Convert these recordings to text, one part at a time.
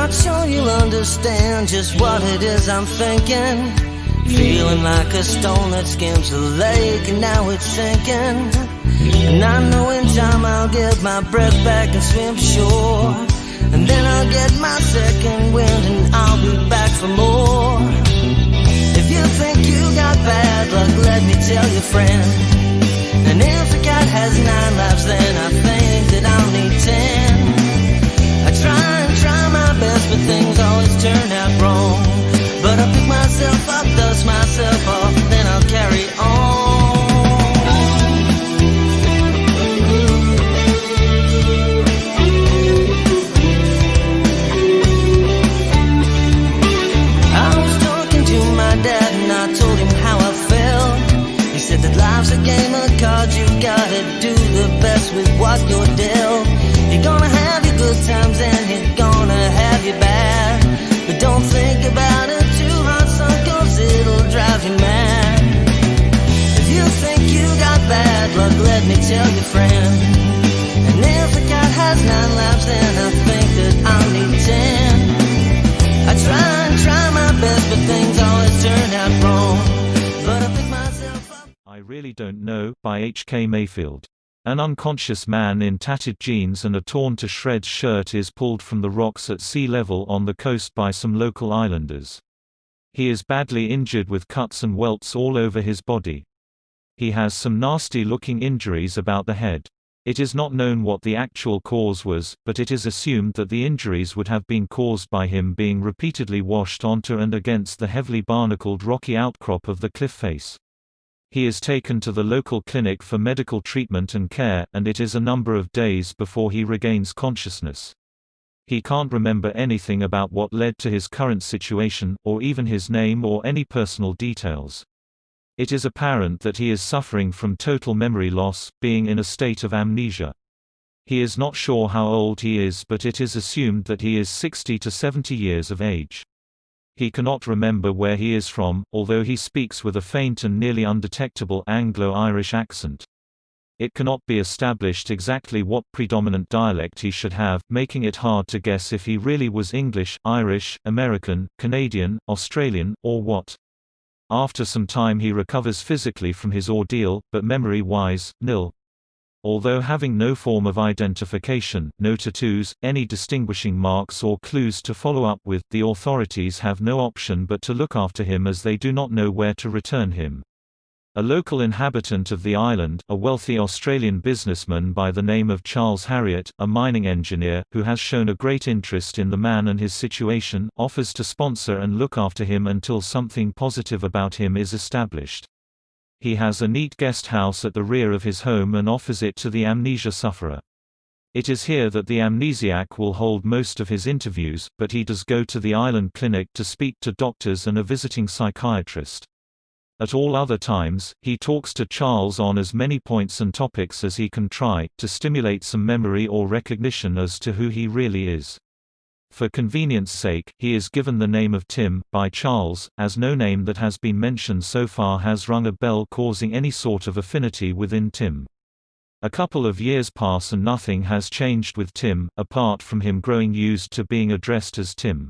not sure you'll understand just what it is I'm thinking. Feeling like a stone that skims the lake and now it's sinking. And I know in time I'll get my breath back and swim shore. And then I'll get my second wind and I'll be back for more. If you think you got bad luck, let me tell you, friend. And if a cat has 9 lives, then I think that I'll need 10. I try my best, but things always turn out wrong. But I pick myself up, dust myself off, then I'll carry on. I was talking to my dad and I told him how I felt. He said that life's a game of cards, you gotta do the best with what you're dealt. You're gonna have your good times and you're gonna have your bad. But don't think about it too hard, son, 'cause it'll drive you mad. If you think you got bad luck, let me tell you, friend. And if a cat has 9 lives, then I think that I'll need 10. I try my best, but things always turn out wrong. But I pick myself up. I Really Don't Know, by H.K. Mayfield. An unconscious man in tattered jeans and a torn-to-shreds shirt is pulled from the rocks at sea level on the coast by some local islanders. He is badly injured with cuts and welts all over his body. He has some nasty-looking injuries about the head. It is not known what the actual cause was, but it is assumed that the injuries would have been caused by him being repeatedly washed onto and against the heavily barnacled rocky outcrop of the cliff face. He is taken to the local clinic for medical treatment and care, and it is a number of days before he regains consciousness. He can't remember anything about what led to his current situation, or even his name or any personal details. It is apparent that he is suffering from total memory loss, being in a state of amnesia. He is not sure how old he is, but it is assumed that he is 60 to 70 years of age. He cannot remember where he is from, although he speaks with a faint and nearly undetectable Anglo-Irish accent. It cannot be established exactly what predominant dialect he should have, making it hard to guess if he really was English, Irish, American, Canadian, Australian, or what. After some time he recovers physically from his ordeal, but memory-wise, nil. Although having no form of identification, no tattoos, any distinguishing marks or clues to follow up with, the authorities have no option but to look after him as they do not know where to return him. A local inhabitant of the island, a wealthy Australian businessman by the name of Charles Harriott, a mining engineer, who has shown a great interest in the man and his situation, offers to sponsor and look after him until something positive about him is established. He has a neat guest house at the rear of his home and offers it to the amnesia sufferer. It is here that the amnesiac will hold most of his interviews, but he does go to the island clinic to speak to doctors and a visiting psychiatrist. At all other times, he talks to Charles on as many points and topics as he can try, to stimulate some memory or recognition as to who he really is. For convenience sake, he is given the name of Tim, by Charles, as no name that has been mentioned so far has rung a bell causing any sort of affinity within Tim. A couple of years pass and nothing has changed with Tim, apart from him growing used to being addressed as Tim.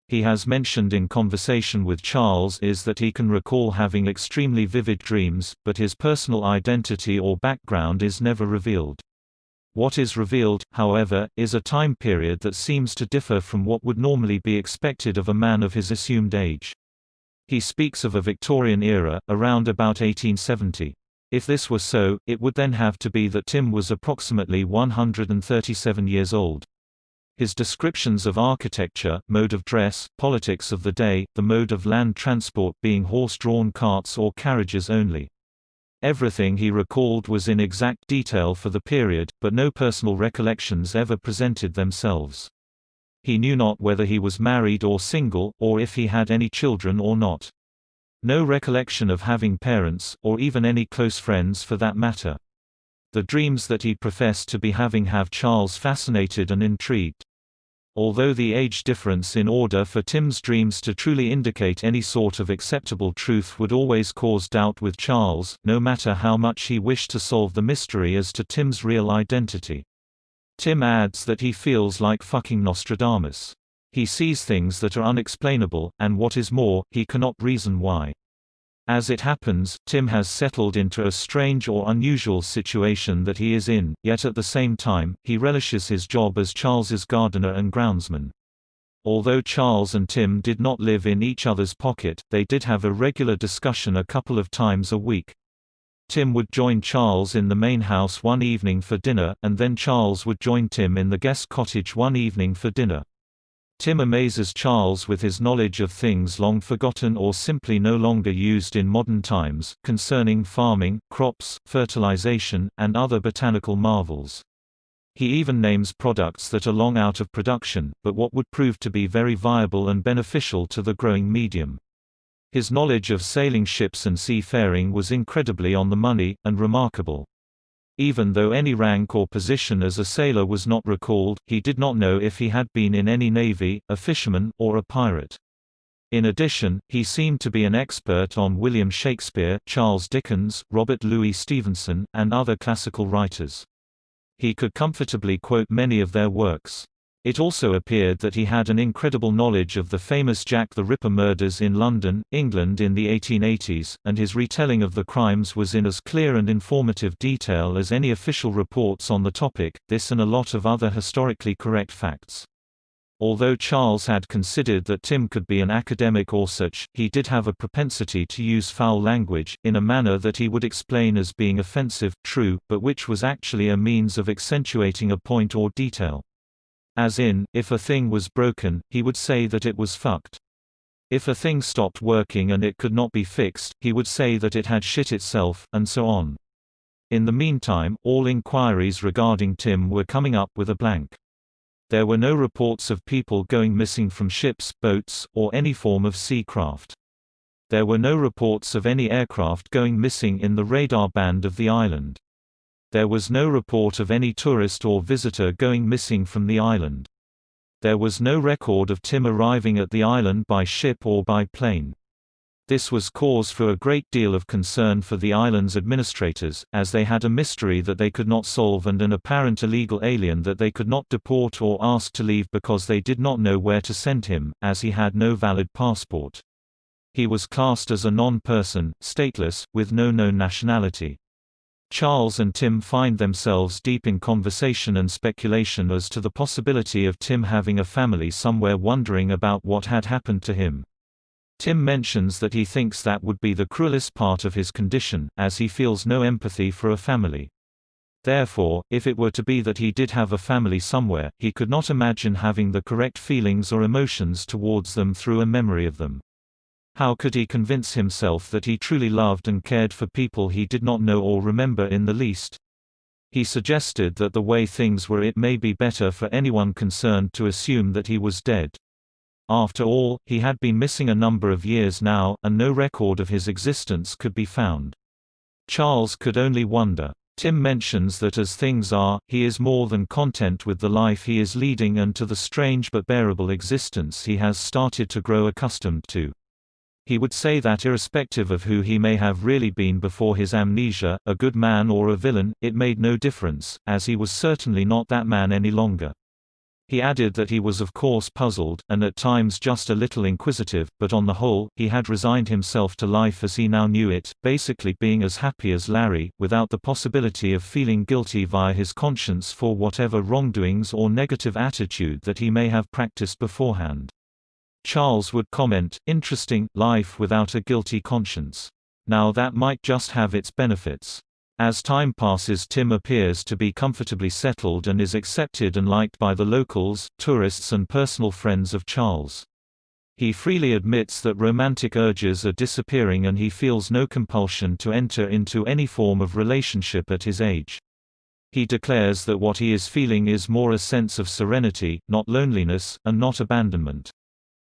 He has mentioned in conversation with Charles is that he can recall having extremely vivid dreams, but his personal identity or background is never revealed. What is revealed, however, is a time period that seems to differ from what would normally be expected of a man of his assumed age. He speaks of a Victorian era, around about 1870. If this were so, it would then have to be that Tim was approximately 137 years old. His descriptions of architecture, mode of dress, politics of the day, the mode of land transport being horse-drawn carts or carriages only. Everything he recalled was in exact detail for the period, but no personal recollections ever presented themselves. He knew not whether he was married or single, or if he had any children or not. No recollection of having parents, or even any close friends for that matter. The dreams that he professed to be having have Charles fascinated and intrigued. Although the age difference in order for Tim's dreams to truly indicate any sort of acceptable truth would always cause doubt with Charles, no matter how much he wished to solve the mystery as to Tim's real identity. Tim adds that he feels like fucking Nostradamus. He sees things that are unexplainable, and what is more, he cannot reason why. As it happens, Tim has settled into a strange or unusual situation that he is in, yet at the same time, he relishes his job as Charles's gardener and groundsman. Although Charles and Tim did not live in each other's pocket, they did have a regular discussion a couple of times a week. Tim would join Charles in the main house one evening for dinner, and then Charles would join Tim in the guest cottage one evening for dinner. Tim amazes Charles with his knowledge of things long forgotten or simply no longer used in modern times, concerning farming, crops, fertilization, and other botanical marvels. He even names products that are long out of production, but what would prove to be very viable and beneficial to the growing medium. His knowledge of sailing ships and seafaring was incredibly on the money, and remarkable. Even though any rank or position as a sailor was not recalled, he did not know if he had been in any navy, a fisherman, or a pirate. In addition, he seemed to be an expert on William Shakespeare, Charles Dickens, Robert Louis Stevenson, and other classical writers. He could comfortably quote many of their works. It also appeared that he had an incredible knowledge of the famous Jack the Ripper murders in London, England in the 1880s, and his retelling of the crimes was in as clear and informative detail as any official reports on the topic, this and a lot of other historically correct facts. Although Charles had considered that Tim could be an academic or such, he did have a propensity to use foul language, in a manner that he would explain as being offensive, true, but which was actually a means of accentuating a point or detail. As in, if a thing was broken, he would say that it was fucked. If a thing stopped working and it could not be fixed, he would say that it had shit itself, and so on. In the meantime, all inquiries regarding Tim were coming up with a blank. There were no reports of people going missing from ships, boats, or any form of sea craft. There were no reports of any aircraft going missing in the radar band of the island. There was no report of any tourist or visitor going missing from the island. There was no record of Tim arriving at the island by ship or by plane. This was cause for a great deal of concern for the island's administrators, as they had a mystery that they could not solve and an apparent illegal alien that they could not deport or ask to leave because they did not know where to send him, as he had no valid passport. He was classed as a non-person, stateless, with no known nationality. Charles and Tim find themselves deep in conversation and speculation as to the possibility of Tim having a family somewhere, wondering about what had happened to him. Tim mentions that he thinks that would be the cruelest part of his condition, as he feels no empathy for a family. Therefore, if it were to be that he did have a family somewhere, he could not imagine having the correct feelings or emotions towards them through a memory of them. How could he convince himself that he truly loved and cared for people he did not know or remember in the least? He suggested that the way things were, it may be better for anyone concerned to assume that he was dead. After all, he had been missing a number of years now, and no record of his existence could be found. Charles could only wonder. Tim mentions that as things are, he is more than content with the life he is leading and to the strange but bearable existence he has started to grow accustomed to. He would say that irrespective of who he may have really been before his amnesia, a good man or a villain, it made no difference, as he was certainly not that man any longer. He added that he was of course puzzled, and at times just a little inquisitive, but on the whole, he had resigned himself to life as he now knew it, basically being as happy as Larry, without the possibility of feeling guilty via his conscience for whatever wrongdoings or negative attitude that he may have practiced beforehand. Charles would comment, "Interesting, life without a guilty conscience. Now that might just have its benefits." As time passes, Tim appears to be comfortably settled and is accepted and liked by the locals, tourists and personal friends of Charles. He freely admits that romantic urges are disappearing and he feels no compulsion to enter into any form of relationship at his age. He declares that what he is feeling is more a sense of serenity, not loneliness, and not abandonment.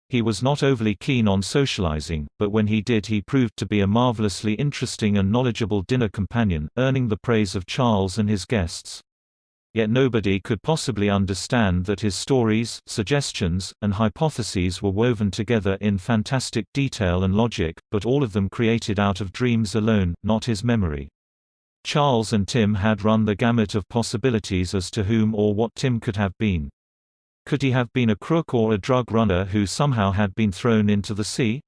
He was not overly keen on socializing, but when he did, he proved to be a marvelously interesting and knowledgeable dinner companion, earning the praise of Charles and his guests. Yet nobody could possibly understand that his stories, suggestions, and hypotheses were woven together in fantastic detail and logic, but all of them created out of dreams alone, not his memory. Charles and Tim had run the gamut of possibilities as to whom or what Tim could have been. Could he have been a crook or a drug runner who somehow had been thrown into the sea?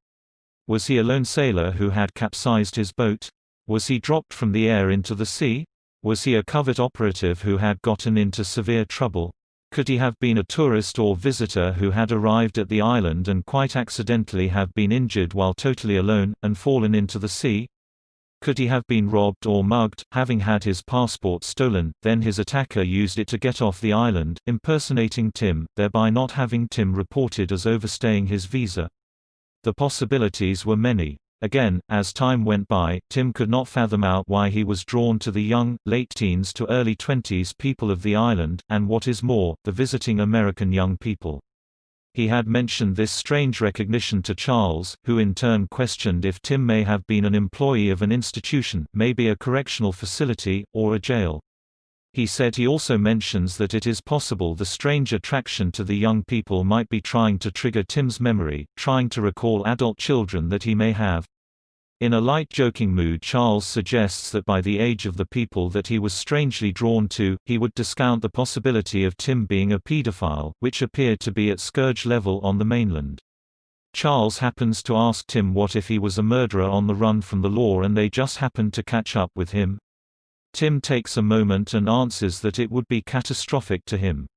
Was he a lone sailor who had capsized his boat? Was he dropped from the air into the sea? Was he a covert operative who had gotten into severe trouble? Could he have been a tourist or visitor who had arrived at the island and quite accidentally have been injured while totally alone, and fallen into the sea? Could he have been robbed or mugged, having had his passport stolen, then his attacker used it to get off the island, impersonating Tim, thereby not having Tim reported as overstaying his visa? The possibilities were many. Again, as time went by, Tim could not fathom out why he was drawn to the young, late teens to early 20s people of the island, and what is more, the visiting American young people. He had mentioned this strange recognition to Charles, who in turn questioned if Tim may have been an employee of an institution, maybe a correctional facility, or a jail. He said he also mentions that it is possible the strange attraction to the young people might be trying to trigger Tim's memory, trying to recall adult children that he may have. In a light joking mood, Charles suggests that by the age of the people that he was strangely drawn to, he would discount the possibility of Tim being a pedophile, which appeared to be at scourge level on the mainland. Charles happens to ask Tim what if he was a murderer on the run from the law and they just happened to catch up with him. Tim takes a moment and answers that it would be catastrophic to him.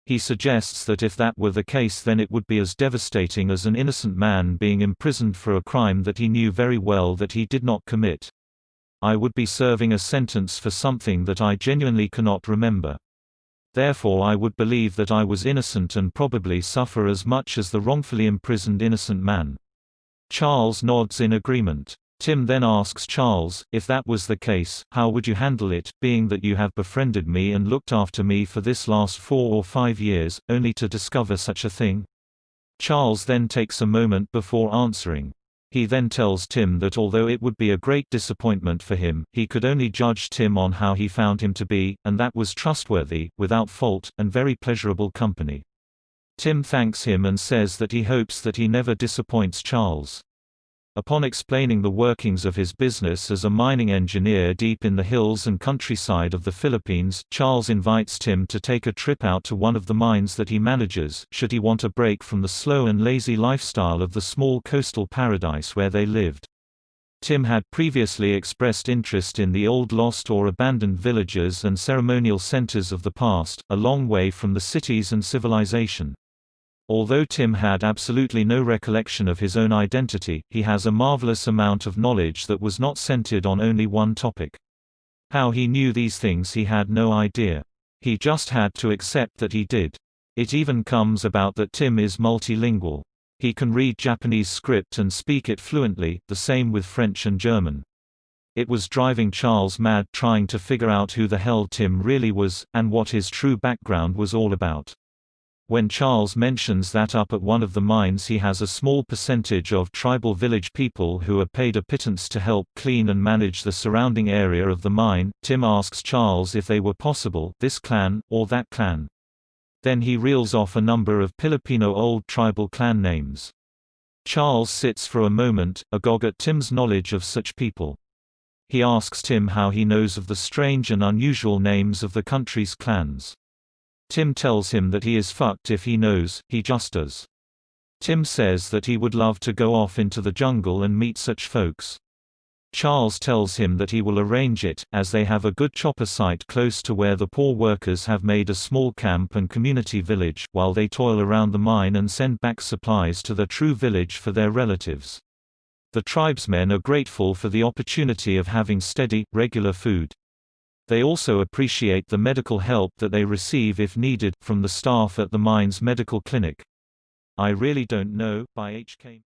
He suggests that if that were the case, then it would be as devastating as an innocent man being imprisoned for a crime that he knew very well that he did not commit. I would be serving a sentence for something that I genuinely cannot remember. Therefore I would believe that I was innocent and probably suffer as much as the wrongfully imprisoned innocent man. Charles nods in agreement. Tim then asks Charles, if that was the case, how would you handle it, being that you have befriended me and looked after me for this last 4 or 5 years, only to discover such a thing? Charles then takes a moment before answering. He then tells Tim that although it would be a great disappointment for him, he could only judge Tim on how he found him to be, and that was trustworthy, without fault, and very pleasurable company. Tim thanks him and says that he hopes that he never disappoints Charles. Upon explaining the workings of his business as a mining engineer deep in the hills and countryside of the Philippines, Charles invites Tim to take a trip out to one of the mines that he manages, should he want a break from the slow and lazy lifestyle of the small coastal paradise where they lived. Tim had previously expressed interest in the old lost or abandoned villages and ceremonial centers of the past, a long way from the cities and civilization. Although Tim had absolutely no recollection of his own identity, he has a marvelous amount of knowledge that was not centered on only one topic. How he knew these things he had no idea. He just had to accept that he did. It even comes about that Tim is multilingual. He can read Japanese script and speak it fluently, the same with French and German. It was driving Charles mad trying to figure out who the hell Tim really was, and what his true background was all about. When Charles mentions that up at one of the mines he has a small percentage of tribal village people who are paid a pittance to help clean and manage the surrounding area of the mine, Tim asks Charles if they were possible, this clan, or that clan. Then he reels off a number of Filipino old tribal clan names. Charles sits for a moment, agog at Tim's knowledge of such people. He asks Tim how he knows of the strange and unusual names of the country's clans. Tim tells him that he is fucked if he knows, he just does. Tim says that he would love to go off into the jungle and meet such folks. Charles tells him that he will arrange it, as they have a good chopper site close to where the poor workers have made a small camp and community village, while they toil around the mine and send back supplies to their true village for their relatives. The tribesmen are grateful for the opportunity of having steady, regular food. They also appreciate the medical help that they receive if needed, from the staff at the mine's medical clinic. I Really Don't Know, by H.K.